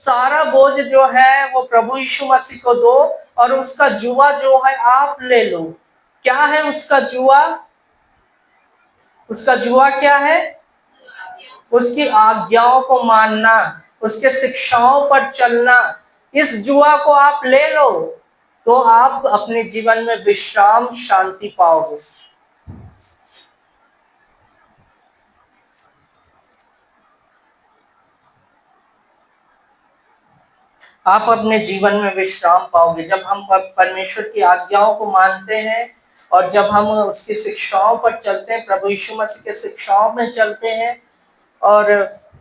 सारा बोझ जो है वो प्रभु यीशु मसीह को दो और उसका जुआ जो है आप ले लो। क्या है उसका जुआ? उसका जुआ क्या है? उसकी आज्ञाओं को मानना, उसके शिक्षाओं पर चलना। इस जुआ को आप ले लो तो आप अपने जीवन में विश्राम, शांति पाओगे। आप अपने जीवन में विश्राम पाओगे जब हम परमेश्वर की आज्ञाओं को मानते हैं और जब हम उसकी शिक्षाओं पर चलते हैं, प्रभु यीशु मसीह के शिक्षाओं में चलते हैं और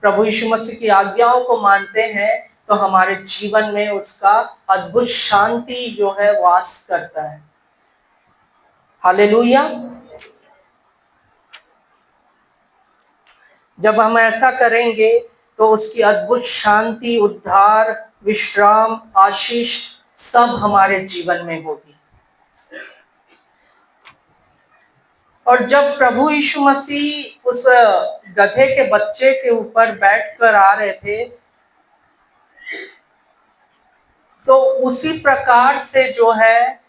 प्रभु यीशु मसीह की आज्ञाओं को मानते हैं, तो हमारे जीवन में उसका अद्भुत शांति जो है वास करता है। हालेलुया। जब हम ऐसा करेंगे तो उसकी अद्भुत शांति, उद्धार, विश्राम, आशीष सब हमारे जीवन में होगी। और जब प्रभु यीशु मसीह उस गधे के बच्चे के ऊपर बैठकर आ रहे थे, तो उसी प्रकार से जो है,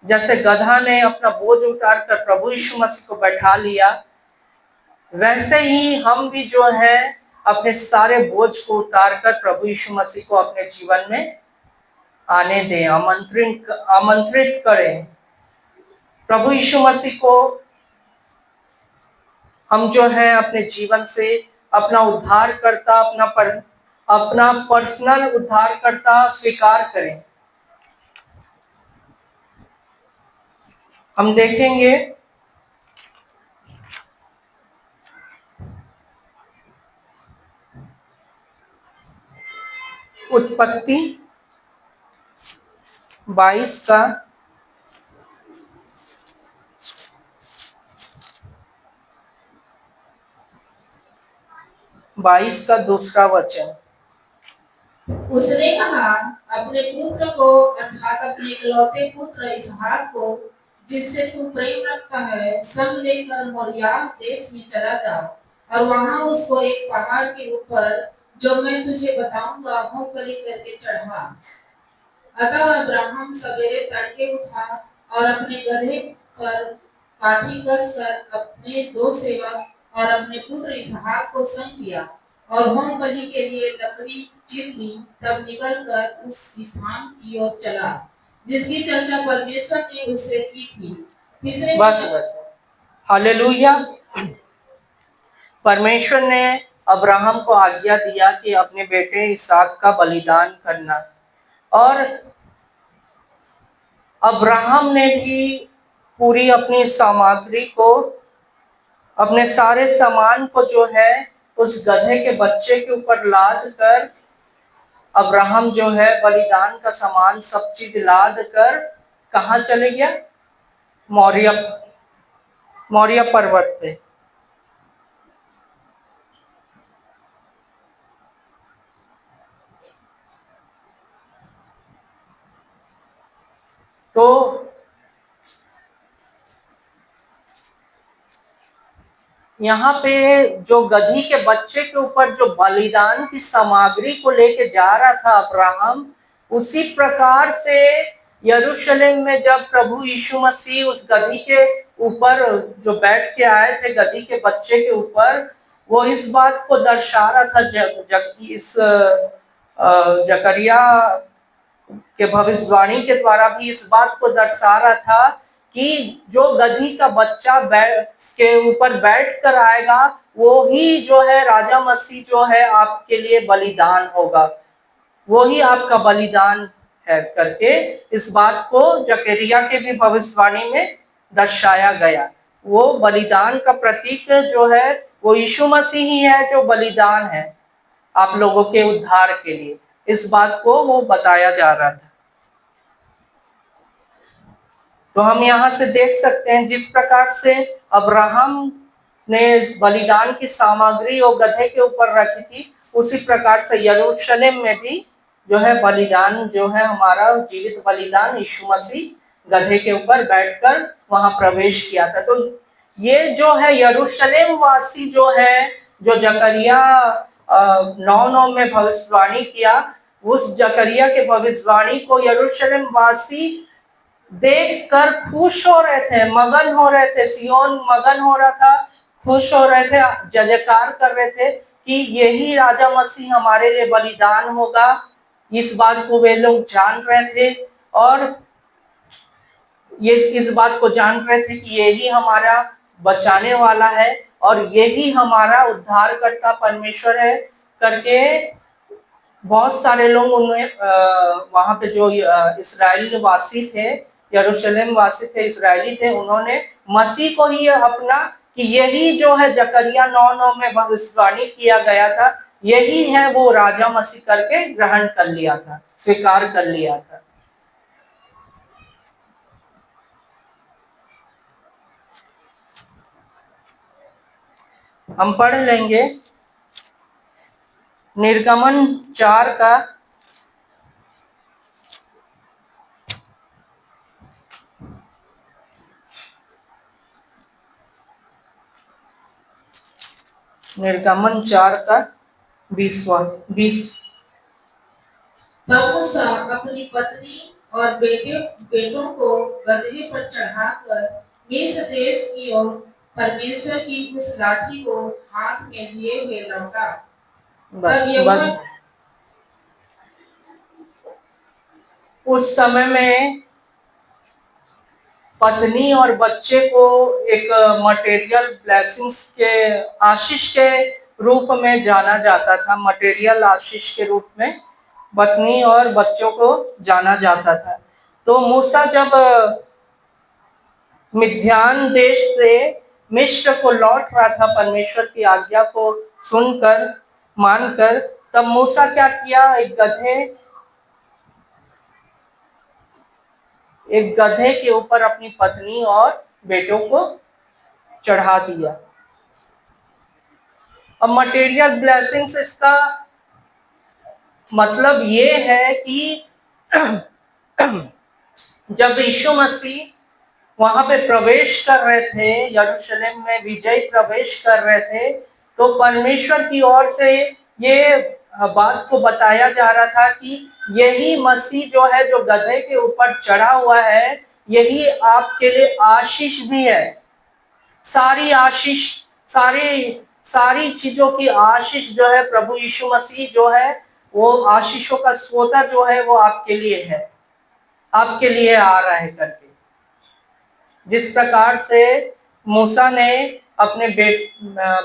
जैसे गधा ने अपना बोझ उतारकर प्रभु यीशु मसीह को बैठा लिया, वैसे ही हम भी जो है अपने सारे बोझ को उतारकर प्रभु यीशु मसीह को अपने जीवन में आने दें, आमंत्रित करें। प्रभु यीशु मसीह को हम जो है अपने जीवन से अपना उद्धारकर्ता, अपना पर्सनल उद्धारकर्ता स्वीकार करें। हम देखेंगे उत्पत्ति 22 का 22 का दूसरा वचन। उसने कहा, अपने पुत्र को अर्थात अपने इकलौते पुत्र इसहाक को, जिससे तू प्रेम रखता है, संग लेकर मोरिया देश में चला जा और वहां उसको एक पहाड़ के ऊपर, जो मैं तुझे बताऊंगा, होमबलि करके चढ़ा। अतः अब्राहम सवेरे तड़के उठा और अपने गधे पर काठी कसकर अपने 2 सेवक और अपने पुत्र इसहाक को संग लिया और होम बलि के लिए लकड़ी चीर ली। तब निकलकर उस स्थान की ओर चला जिसकी चर्चा परमेश्वर ने उससे की थी। बस हालेलुया। परमेश्वर ने अब्राहम को आज्ञा दिया कि अपने बेटे इसहाक का बलिदान करना, और अब्राहम ने भी पूरी अपनी सामग्री को, अपने सारे सामान को जो है उस गधे के बच्चे के ऊपर लाद कर, अब्राहम जो है बलिदान का सामान सब चीज लाद कर कहाँ चले गया? मौर्य पर्वत पे। तो यहाँ पे जो गधी के बच्चे के ऊपर जो बलिदान की सामग्री को लेके जा रहा था अब्राहम, उसी प्रकार से यरूशलेम में जब प्रभु यीशु मसीह उस गधी के ऊपर जो बैठ के आए थे, गधी के बच्चे के ऊपर, वो इस बात को दर्शा रहा था, इस जकरिया के भविष्यवाणी के द्वारा भी इस बात को दर्शा रहा था कि जो गधी का बच्चा के ऊपर बैठ कर आएगा, वो ही जो है राजा मसीह जो है आपके लिए बलिदान होगा, वो ही आपका बलिदान है करके इस बात को जकरिया के भी भविष्यवाणी में दर्शाया गया। वो बलिदान का प्रतीक जो है वो यीशु मसीह ही है जो बलिदान है आप लोगों के उद्धार के लिए। इस बात को वो बताया जा रहा था। तो हम यहाँ से देख सकते हैं जिस प्रकार से अब्राहम ने बलिदान की सामग्री और गधे के ऊपर रखी थी, उसी प्रकार से यरूशलेम में भी जो है बलिदान जो है हमारा जीवित बलिदान यीशु मसीह गधे के ऊपर बैठकर वहां प्रवेश किया था। तो ये जो है यरूशलेम वासी जो है, जो जकरिया 9:9 में भविष्यवाणी किया, उस जकरिया के भविष्यवाणी को यरूशलेम वासी देखकर खुश हो रहे थे, मगन हो रहे थे। सियोन मगन हो रहा था, खुश हो रहे थे, जय जयकार कर रहे थे कि यही राजा मसीह हमारे लिए बलिदान होगा। इस बात को वे लोग जान रहे थे और ये इस बात को जान रहे थे कि यही हमारा बचाने वाला है और यही हमारा उद्धारकर्ता परमेश्वर है करके बहुत सारे लोग उन्हें वहां पे जो इस्राएल वासी थे, यरूशलेम वासी थे, इस्राएली थे, उन्होंने मसीह को ही अपना कि यही जो है जकरिया 9:9 में भविष्यवाणी किया गया था, यही है वो राजा मसीह करके ग्रहण कर लिया था, स्वीकार कर लिया था। हम पढ़ लेंगे निर्गमन 4 का निर्गमन 4 का 20। तब मूसा अपनी पत्नी और बेटों को गदहे पर चढ़ाकर मिस्र देश की ओर परमेश्वर की उस लाठी को हाथ में लिए हुए लौटा। बस उस समय में पत्नी और बच्चे को एक मटेरियल ब्लेसिंग्स के आशीष के रूप में जाना जाता था। मटेरियल आशीष के रूप में पत्नी और बच्चों को जाना जाता था। तो मूसा जब मिद्यान देश से मिस्र को लौट रहा था परमेश्वर की आज्ञा को सुनकर मानकर, तब मूसा क्या किया, एक गधे के ऊपर अपनी पत्नी और बेटों को चढ़ा दिया। अब मटेरियल ब्लेसिंग्स, इसका मतलब ये है कि जब यीशु मसीह वहां पे प्रवेश कर रहे थे, यरूशलेम में विजय प्रवेश कर रहे थे, तो परमेश्वर की ओर से ये बात को बताया जा रहा था कि यही मसीह जो है, जो गधे के ऊपर चढ़ा हुआ है, यही आपके लिए आशीष भी है। सारी आशीष, सारी चीजों की आशीष जो है, प्रभु यीशु मसीह जो है, वो आशीषों का स्रोता जो है वो आपके लिए है, आपके लिए आ रहा है करके। जिस प्रकार से मूसा ने अपने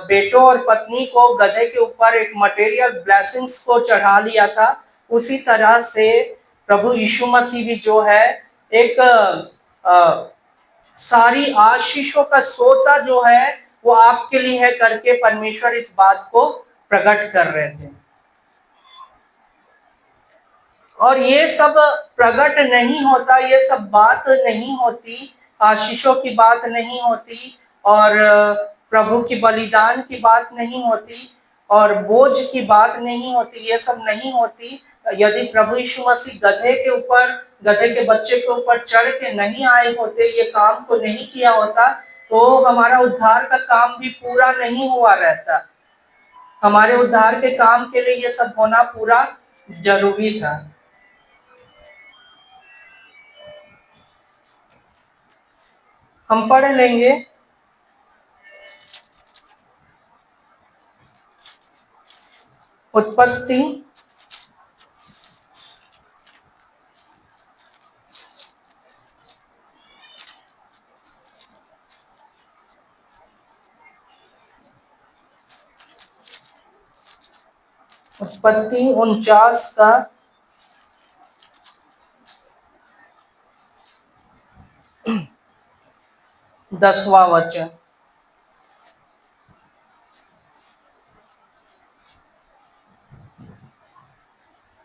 बेटों और पत्नी को गधे के ऊपर एक मटेरियल ब्लेसिंग्स को चढ़ा लिया था, उसी तरह से प्रभु यीशु मसीह भी जो है एक सारी आशीषों का सोता जो है वो आपके लिए है करके परमेश्वर इस बात को प्रकट कर रहे थे। और ये सब प्रकट नहीं होता, ये सब बात नहीं होती, आशीषों की बात नहीं होती और प्रभु की बलिदान की बात नहीं होती और बोझ की बात नहीं होती, ये सब नहीं होती यदि प्रभु यीशु मसीह गधे के बच्चे के ऊपर चढ़ के नहीं आए होते, ये काम को नहीं किया होता, तो हमारा उद्धार का काम भी पूरा नहीं हुआ रहता। हमारे उद्धार के काम के लिए ये सब होना पूरा जरूरी था। हम पढ़ लेंगे उत्पत्ति 49 का 10वां वचन।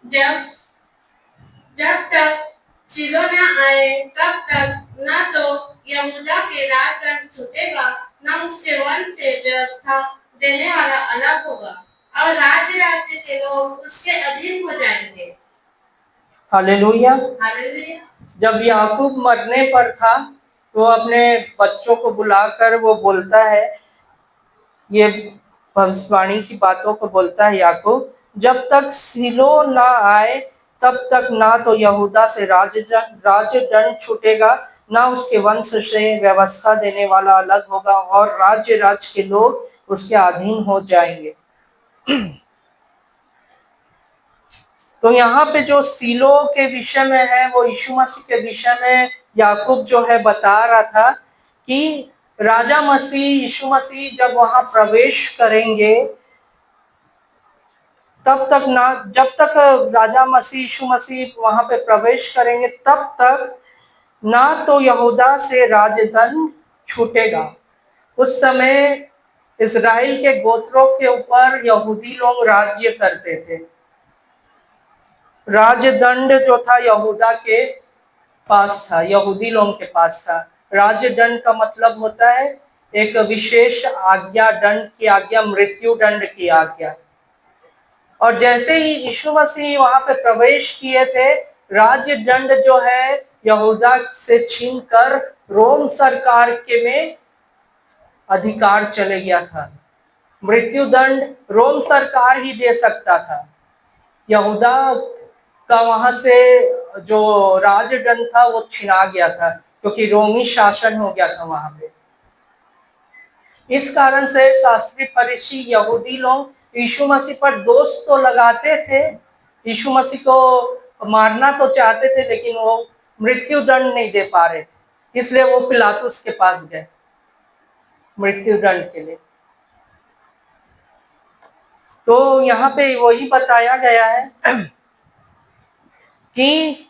जब तक शिलो न आए तब तक न तो यहूदा के राजदंड छूटेगा, न उसके वंश से व्यवस्था देने वाला अलग होगा और राज्य के लोग उसके अधीन हो जाएंगे। हालेलुया। हालेलुया। जब याकूब मरने पर था तो अपने बच्चों को बुलाकर वो बोलता है, ये भविष्यवाणी की बातों को बोलता है याकूब, जब तक सीलो ना आए तब तक ना तो यहूदा से राजदंड छूटेगा, ना उसके वंश से व्यवस्था देने वाला अलग होगा, और राज्य के लोग उसके अधीन हो जाएंगे। तो यहाँ पे जो सीलो के विषय में है वो यीशु मसीह के विषय में याकूब जो है बता रहा था कि राजा मसीह यीशु मसीह जब वहां प्रवेश करेंगे तब तक ना, जब तक राजा मसीह यीशु मसीह वहां पे प्रवेश करेंगे तब तक ना तो यहूदा से राजदंड छूटेगा। उस समय इस्राएल के गोत्रों के ऊपर यहूदी लोग राज्य करते थे। राजदंड जो था यहूदा के पास था, यहूदी लोगों के पास था। राजदंड का मतलब होता है एक विशेष आज्ञा, दंड की आज्ञा, मृत्यु दंड की आज्ञा। और जैसे ही यीशु मसीह वहां पे प्रवेश किए थे, राज्य दंड जो है यहूदा से छीनकर रोम सरकार के में अधिकार चले गया था। मृत्यु दंड रोम सरकार ही दे सकता था। यहूदा का वहां से जो राजदंड था वो छिना गया था, क्योंकि रोमी शासन हो गया था वहां पे। इस कारण से शास्त्री फरीसी यहूदी लोग यीशु मसीह पर दोष तो लगाते थे, यीशु मसीह को मारना तो चाहते थे, लेकिन वो मृत्यु दंड नहीं दे पा रहे थे। इसलिए वो पिलातुस के पास गए मृत्यु दंड के लिए। तो यहाँ पे वही बताया गया है कि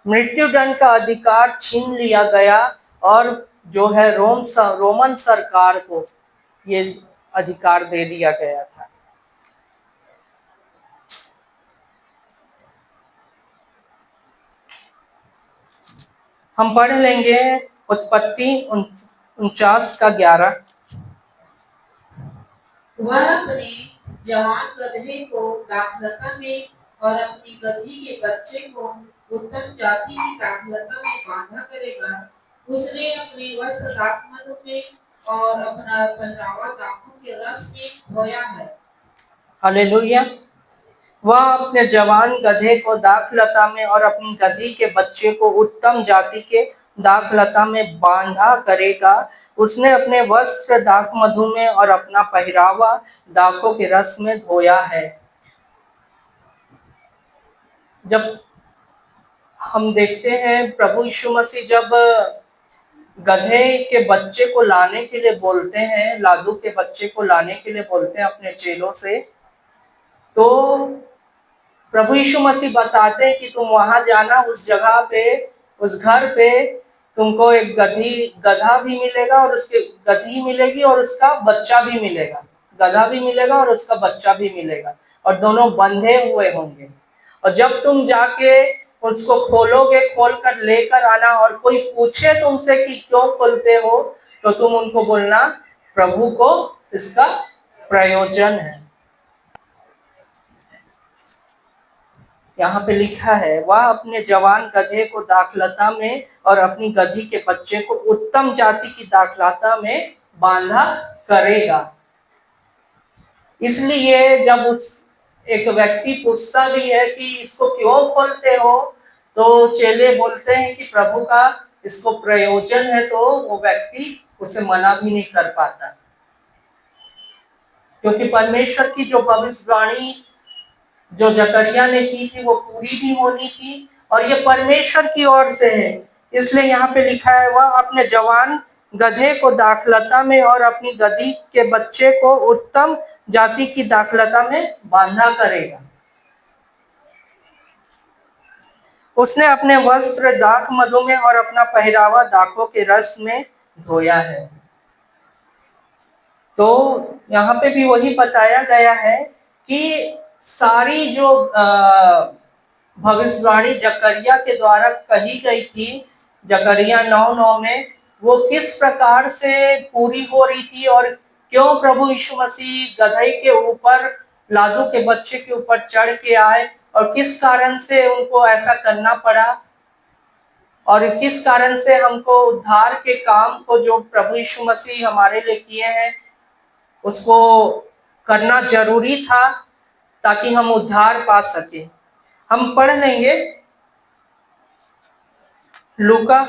मृत्यु दंड का अधिकार छीन लिया गया और जो है रोमन सरकार को ये अधिकार दे दिया गया था। हम पढ़ लेंगे उत्पत्ति 49:11। वह अपने जवान गदहे को दाखलता में और अपनी गदही के बच्चे को उत्तम जाति की दाखलता में बांधा करेगा। उसने अपने वस्त्र दाखमधु में और अपना पहरावा दाखों के रस में धोया है। हालेलुया। वह अपने जवान गधे को दाखलता में और अपनी गधी के बच्चे को उत्तम जाति के दाखलता में बांधा करेगा। उसने अपने वस्त्र दाखमधु में और अपना पहरावा दाखों के रस में धोया है। जब हम देखते हैं प्रभु यीशु मसीह जब गधे के बच्चे को लाने के लिए बोलते हैं, लादू के बच्चे को लाने के लिए बोलते हैं अपने चेलों से, तो प्रभु यीशु मसीह बताते हैं कि तुम वहां जाना, उस जगह पे, उस घर पे तुमको एक गधा भी मिलेगा और उसकी गधी मिलेगी और उसका बच्चा भी मिलेगा। गधा भी मिलेगा और उसका बच्चा भी मिलेगा, और दोनों बंधे हुए होंगे। और जब तुम जाके उसको खोलोगे, खोल कर लेकर आना, और कोई पूछे तुमसे कि क्यों खोलते हो, तो तुम उनको बोलना प्रभु को इसका प्रयोजन है। यहाँ पे लिखा है, वह अपने जवान गधे को दाखलता में और अपनी गधी के बच्चे को उत्तम जाति की दाखलता में बांधा करेगा। इसलिए जब उस एक व्यक्ति पूछता भी है कि इसको क्यों खोलते हो, तो चेले बोलते हैं कि प्रभु का इसको प्रयोजन है, तो वो व्यक्ति उसे मना भी नहीं कर पाता, क्योंकि परमेश्वर की जो भविष्यवाणी जो जकरिया ने की थी वो पूरी भी होनी थी, और ये परमेश्वर की ओर से है। इसलिए यहाँ पे लिखा है, वह अपने जवान गधे को दाखलता में और अपनी गधी के बच्चे को उत्तम जाति की दाखलता में बांधा करेगा। उसने अपने वस्त्र दाख मधु में और अपना पहरावा दाखों के रस में धोया है। तो यहाँ पे भी वही बताया गया है कि सारी जो भविष्यवाणी जकरिया के द्वारा कही गई थी, जकरिया 9:9 में, वो किस प्रकार से पूरी हो रही थी, और क्यों प्रभु यीशु मसीह गधे के ऊपर, लादू के बच्चे के ऊपर चढ़ के आए, और किस कारण से उनको ऐसा करना पड़ा। और किस कारण से हमको उद्धार के काम को जो प्रभु यीशु मसीह हमारे लिए किए हैं उसको करना जरूरी था ताकि हम उद्धार पा सके। हम पढ़ लेंगे लूका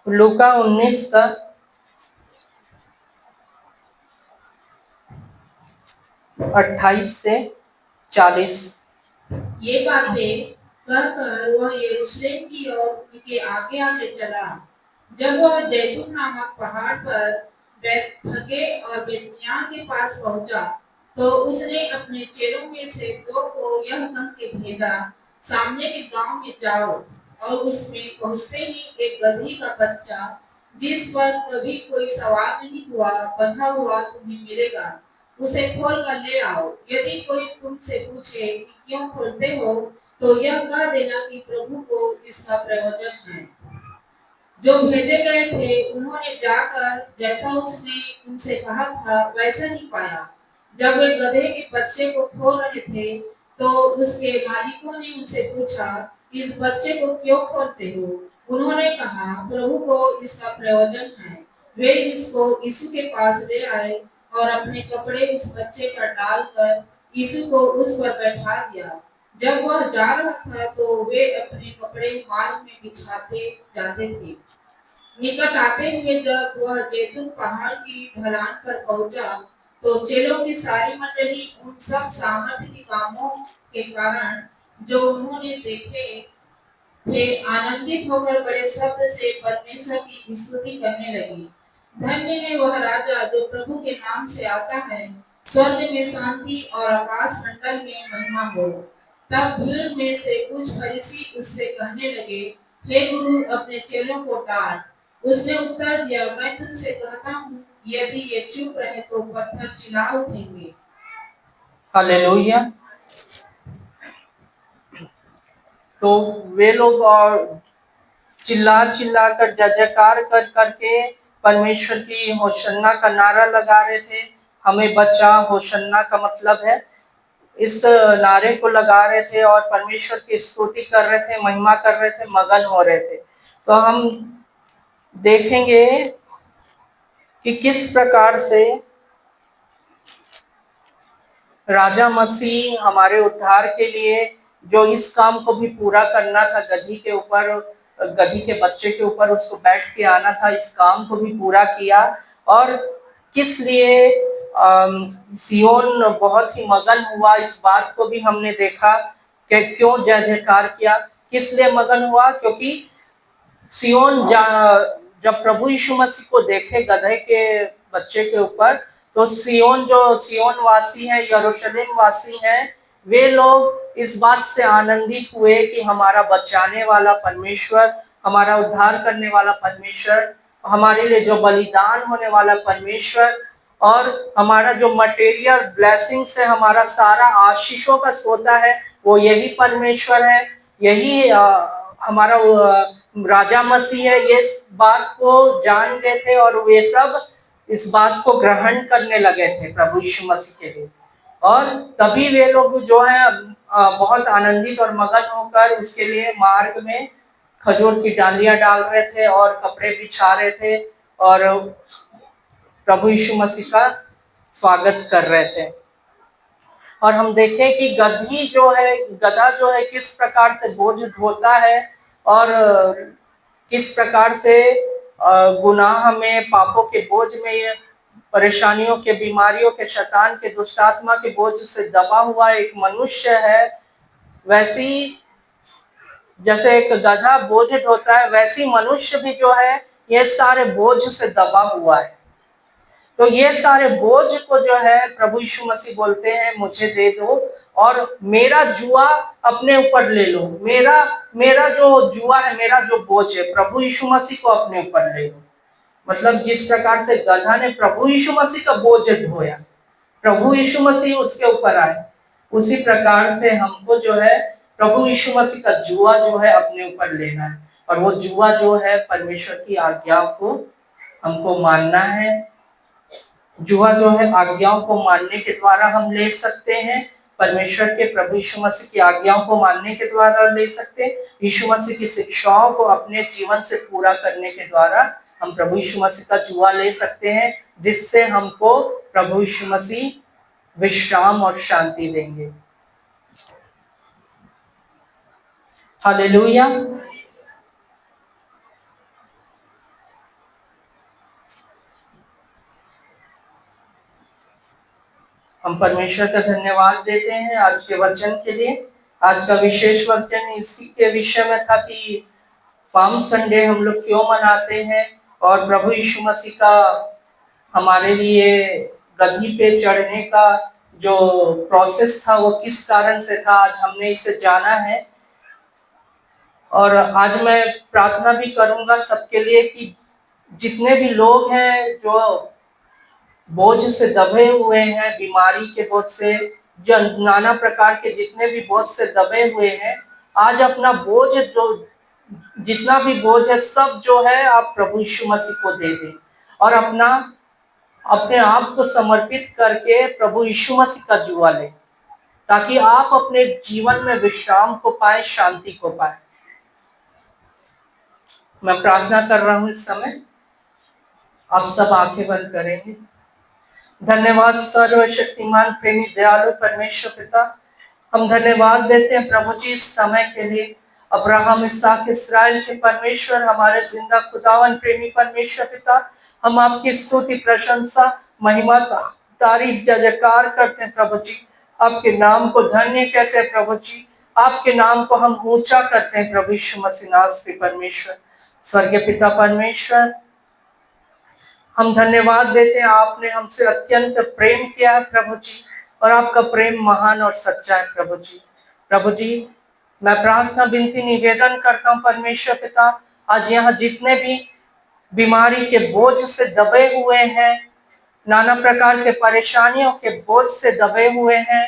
लूका 19 का 28 से 40। ये बातें कहकर वह यरूशलेम की ओर उनके आगे आगे चला। जब वह जैतून नामक पहाड़ पर बैतफगे और बेतनियाह के पास पहुंचा, तो उसने अपने चेलों में से दो को यह कह के भेजा, सामने के गांव में जाओ और उसमें पहुंचते ही एक गदही का बच्चा जिस पर कभी कोई सवार नहीं हुआ बंधा हुआ तुम्हें मिलेगा, उसे खोल कर ले आओ। यदि कोई तुमसे पूछे कि क्यों खोलते हो, तो यह कह देना कि प्रभु को इसका प्रयोजन है। जो भेजे गए थे उन्होंने जाकर जैसा उसने उनसे कहा था वैसा ही पाया। जब वे गधे के बच्चे को खोल रहे थे, तो उसके मालिकों ने उनसे पूछा, इस बच्चे को क्यों खोलते हो? उन्होंने कहा, प्रभु को इसका प्रयोजन है। वे इसको यीशु के पास ले आए और अपने कपड़े उस बच्चे पर डालकर यीशु को उस पर बैठा दिया। जब वह जा रहा था, तो वे अपने कपड़े मार्ग में बिछाते जाते थे। निकट आते हुए जब वह जैतून पहाड़ की ढलान पर पहुंचा, तो चेलों की सारी मंडली उन सब सामर्थ्य के कामों के कारण जो उन्होंने देखे थे आनंदित होकर बड़े शब्द से परमेश्वर की स्तुति करने लगी। धन्य है वह राजा जो प्रभु के नाम से आता है, स्वर्ग में शांति और आकाश मंडल में महिमा हो। तब भीड़ में से कुछ फरीसी उससे कहने लगे, हे गुरु, अपने चेलों को डांट। उसने उत्तर दिया, मैं तुमसे कहता हूँ, यदि ये चुप रहे तो पत्थर चिल्ला उठेंगे। हालेलुया। तो वे लोग और चिल्ला चिल्ला कर जय जयकार कर करके परमेश्वर की होशन्ना का नारा लगा रहे थे। हमें बचा, होशन्ना का मतलब है, इस नारे को लगा रहे थे और परमेश्वर की स्तुति कर रहे थे, महिमा कर रहे थे, मगन हो रहे थे। तो हम देखेंगे कि किस प्रकार से राजा मसीह हमारे उद्धार के लिए जो इस काम को भी पूरा करना था, गधी के ऊपर, गधी के बच्चे के ऊपर उसको बैठ के आना था, इस काम को भी पूरा किया। और किस लिए सियोन बहुत ही मगन हुआ, इस बात को भी हमने देखा कि क्यों जय जयकार किया। किस लिए मगन हुआ? क्योंकि सियोन जब प्रभु यीशु मसीह को देखे गधे के बच्चे के ऊपर, तो सियोन जो सियोन वासी है, यरूशलेम वासी हैं, वे लोग इस बात से आनंदित हुए कि हमारा बचाने वाला परमेश्वर, हमारा उद्धार करने वाला परमेश्वर, हमारे लिए जो बलिदान होने वाला परमेश्वर और हमारा जो मटेरियल ब्लेसिंग्स है, हमारा सारा आशीषों का सोता है, वो यही परमेश्वर है, यही हमारा राजा मसीह है। ये बात को जान गए थे और वे सब इस बात को ग्रहण करने लगे थे प्रभु यीशु मसीह के लिए। और तभी वे लोग जो है बहुत आनंदित और मगन होकर उसके लिए मार्ग में खजूर की डालियां डाल रहे थे और कपड़े बिछा रहे थे और प्रभु यीशु मसीह का स्वागत कर रहे थे। और हम देखें कि गधी जो है, गधा जो है, किस प्रकार से बोझ ढोता है और किस प्रकार से गुनाह में, पापों के बोझ में, परेशानियों के, बीमारियों के, शैतान के, दुष्ट आत्मा के बोझ से दबा हुआ एक मनुष्य है। वैसी जैसे एक गधा बोझ ढोता है, वैसी मनुष्य भी जो है ये सारे बोझ से दबा हुआ है। तो ये सारे बोझ को जो है प्रभु यीशु मसीह बोलते हैं, मुझे दे दो और मेरा जुआ अपने ऊपर ले लो। मेरा जो जुआ है, मेरा जो बोझ है, प्रभु यीशु मसीह को अपने ऊपर ले लो। मतलब जिस प्रकार से गधा ने प्रभु यीशु मसीह का बोझ ढोया, प्रभु यीशु मसीह उसके ऊपर आए, उसी प्रकार से हमको जो है प्रभु यीशु मसीह का जुआ जो है अपने ऊपर लेना है, और वो जुआ जो है परमेश्वर की आज्ञाओं को हमको मानना है। जुआ जो है आज्ञाओं को मानने के द्वारा हम ले सकते हैं, परमेश्वर के प्रभु यीशु मसीह की आज्ञाओं को मानने के द्वारा ले सकते हैं। यीशु मसीह की शिक्षाओं को अपने जीवन से पूरा करने के द्वारा हम प्रभु यीशु मसीह का जुआ ले सकते हैं, जिससे हमको प्रभु यीशु मसीह विश्राम और शांति देंगे। हालेलुया। हम परमेश्वर का धन्यवाद देते हैं आज के वचन के लिए। आज का विशेष वचन इसी के विषय में था कि पाम संडे हम लोग क्यों मनाते हैं, और प्रभु यीशु मसीह का हमारे लिए गद्दी पे चढ़ने का जो प्रोसेस था वो किस कारण से था, आज हमने इसे जाना है। और आज मैं प्रार्थना भी करूंगा सबके लिए कि जितने भी लोग हैं जो बोझ से दबे हुए हैं, बीमारी के बोझ से, जो नाना प्रकार के जितने भी बोझ से दबे हुए हैं, आज अपना बोझ जो जितना भी बोझ है सब जो है आप प्रभु यीशु मसीह को दे दें, और अपने आप को समर्पित करके प्रभु यीशु मसीह का जुआ लें, ताकि आप अपने जीवन में विश्राम को पाए, शांति को पाए। मैं प्रार्थना कर रहा हूं इस समय, आप सब आंखें बंद करेंगे। धन्यवाद सर्वशक्तिमान प्रेमी दयालु परमेश्वर पिता, हम धन्यवाद देते हैं प्रभु जी इस समय के लिए। अब्राहम, इसहाक, इस्राएल के परमेश्वर, हमारे जिंदा खुदावन प्रेमी परमेश्वर पिता, हम आपकी स्तुति, प्रशंसा, महिमा, तारीफ, जय जयकार करते हैं प्रभु जी। आपके नाम को धन्य कहते हैं प्रभु जी, आपके नाम को हम ऊंचा करते हैं प्रभु यीशु मसीह नासरी परमेश्वर। स्वर्गीय पिता परमेश्वर, हम धन्यवाद देते हैं, आपने हमसे अत्यंत प्रेम किया है प्रभु जी, और आपका प्रेम महान और सच्चा है प्रभु जी। प्रभु जी, मैं प्रार्थना, विनती, निवेदन करता हूँ परमेश्वर पिता, आज यहाँ जितने भी बीमारी के बोझ से दबे हुए हैं, नाना प्रकार के परेशानियों के बोझ से दबे हुए हैं,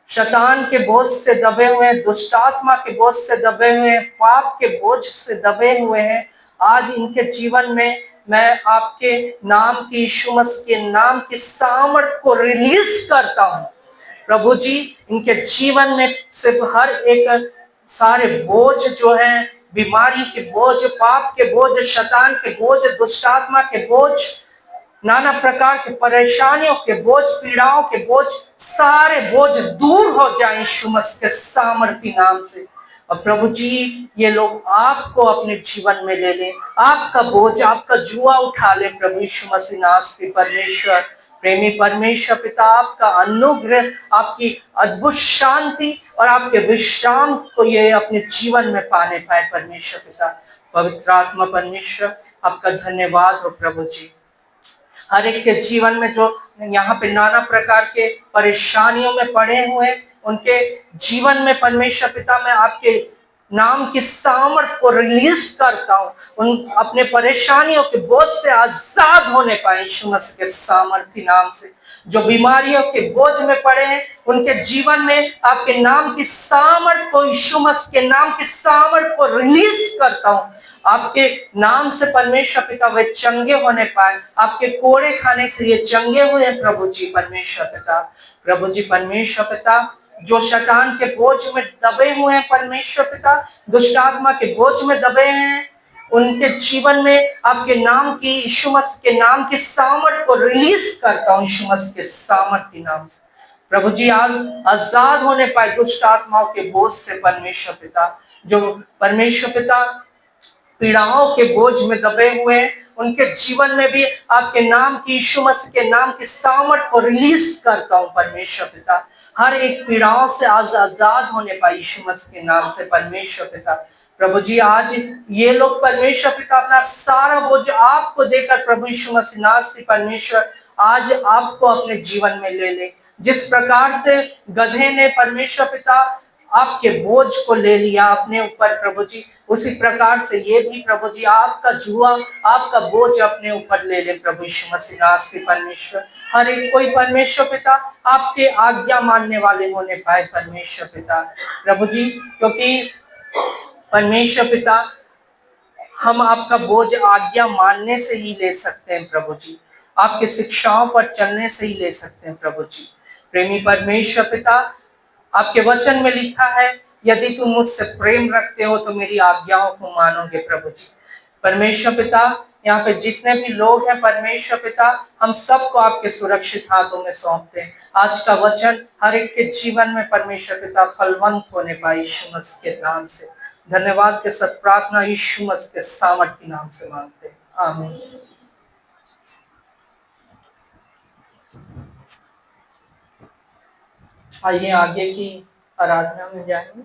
शैतान के बोझ से दबे हुए हैं, दुष्ट आत्मा के बोझ से दबे हुए हैं, पाप के बोझ से दबे हुए हैं, आज इनके जीवन में मैं आपके नाम की, यीशु मसीह के नाम की सामर्थ को रिलीज करता हूं प्रभु जी। इनके जीवन में सिर्फ हर एक सारे बोझ जो हैं, बीमारी के बोझ, पाप के बोझ, शैतान के बोझ, दुष्ट आत्मा के बोझ, नाना प्रकार के परेशानियों के बोझ, पीड़ाओं के बोझ, सारे बोझ दूर हो जाएं यीशु मसीह के सामर्थी नाम से। और प्रभु जी, ये लोग आपको अपने जीवन में ले लें, आपका बोझ, आपका जुआ उठा ले प्रभु यीशु मसीह नासरी परमेश्वर। प्रेमी परमेश्वर पिता, आपका अनुग्रह, आपकी अद्भुत शांति और आपके विश्राम को ये अपने जीवन में पाने पाए परमेश्वर पिता। पवित्र आत्मा परमेश्वर, आपका धन्यवाद हो प्रभु जी। हर एक के जीवन में जो यहाँ पे नाना प्रकार के परेशानियों में पड़े हुए, उनके जीवन में परमेश्वर पिता, मैं आपके नाम की सामर्थ को रिलीज करता हूँ, उन अपने परेशानियों के बोझ से आजाद होने पाए यीशु मसीह के सामर्थी नाम से। जो बीमारियों के बोझ में पड़े हैं, उनके जीवन में आपके नाम की सामर्थ को, यीशु मसीह के नाम की सामर्थ को रिलीज करता हूँ। आपके नाम से परमेश्वर पिता वे चंगे होने पाए, आपके कोड़े खाने से ये चंगे हुए प्रभु जी परमेश्वर पिता। प्रभु जी परमेश्वर पिता, जो शैतान के बोझ में दबे हुए हैं परमेश्वर पिता, दुष्ट आत्मा के बोझ में दबे हैं, उनके जीवन में आपके नाम की, यीशु मसीह के नाम की सामर्थ को रिलीज करता हूँ यीशु मसीह के सामर्थी नाम से। प्रभु जी, आज आजाद होने पाए दुष्ट आत्माओं के बोझ से परमेश्वर पिता। जो परमेश्वर पिता पीड़ाओं के बोझ में दबे हुए हैं, उनके जीवन में भी आपके नाम की, यीशु मसीह के नाम की सामर्थ को रिलीज करता हूं परमेश्वर पिता। हर एक पीड़ाओं से आज आजाद होने पाए यीशु मसीह के नाम से परमेश्वर पिता। प्रभु जी, आज ये लोग परमेश्वर पिता अपना सारा बोझ आपको देकर प्रभु यीशु मसीह नासरी परमेश्वर आज आपको अपने जीवन में ले ले। जिस प्रकार से गधे ने परमेश्वर पिता आपके बोझ को ले लिया अपने ऊपर प्रभु जी, उसी प्रकार से ये भी प्रभु जी आपका जुआ, आपका बोझ अपने ऊपर ले ले प्रभु यीशु मसीह नाम से परमेश्वर। हर एक कोई परमेश्वर पिता आपके आज्ञा मानने वाले होने पाए परमेश्वर पिता प्रभु जी, क्योंकि परमेश्वर पिता हम आपका बोझ आज्ञा मानने से ही ले सकते हैं प्रभु जी, आपकी शिक्षाओं पर चलने से ही ले सकते हैं प्रभु जी। प्रेमी परमेश्वर पिता, आपके वचन में लिखा है, यदि तुम मुझसे प्रेम रखते हो तो मेरी आज्ञाओं को मानोगे प्रभु जी। परमेश्वर पिता, यहाँ पे जितने भी लोग हैं परमेश्वर पिता, हम सबको आपके सुरक्षित हाथों में सौंपते हैं। आज का वचन हर एक के जीवन में परमेश्वर पिता फलवंत होने पाए यीशु मसीह के नाम से। धन्यवाद के साथ प्रार्थना यीशु मसीह के सामर्थ्य नाम से मांगते हैं, आमीन। आइए आगे की आराधना में जाएंगे।